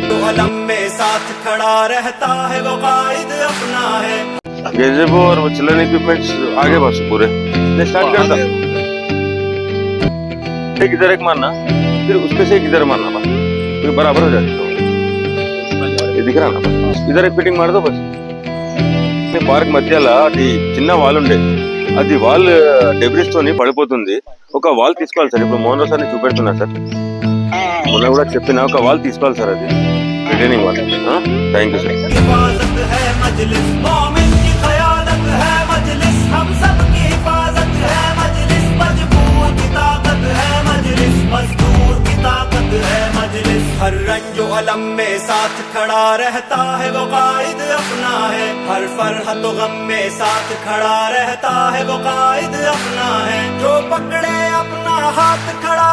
तो अलम में साथ खड़ा रहता है वो कायद अपना है। गजेबो और वो चिल्ड्रन इक्विपमेंट्स आगे बस पूरे मैं स्टार्ट करता एक इधर एक मारना फिर उसपे से एक इधर मारना बस फिर बराबर हो जाएगा ये दिख रहा ना बस इधर एक फिटिंग मार दो बस పార్క్ మధ్యల అది చిన్న వాల్ ఉండే అది వాల్ డెబ్రిస్ తోని పడిపోతుంది ఒక వాల్ తీసుకోవాలి సార్ ఇప్పుడు మోహన్ సార్ ని చూపెడుతున్నా సార్ మొన్న కూడా చెప్పిన ఒక వాల్ తీసుకోవాలి సార్ అది retaining wall thank you sir हिफाजत है मजलिस मोमिन की क़यादत है मजलिस हम सब की हिफाजत है मजलिस मजबूर की ताकत है मजलिस मजदूर की ताकत है मजलिस हर रंजो अलम में साथ खड़ा रहता है वो कायद अपना है हर फरहत गम में साथ खड़ा रहता है वो कायद अपना है जो पकड़े अपना हाथ खड़ा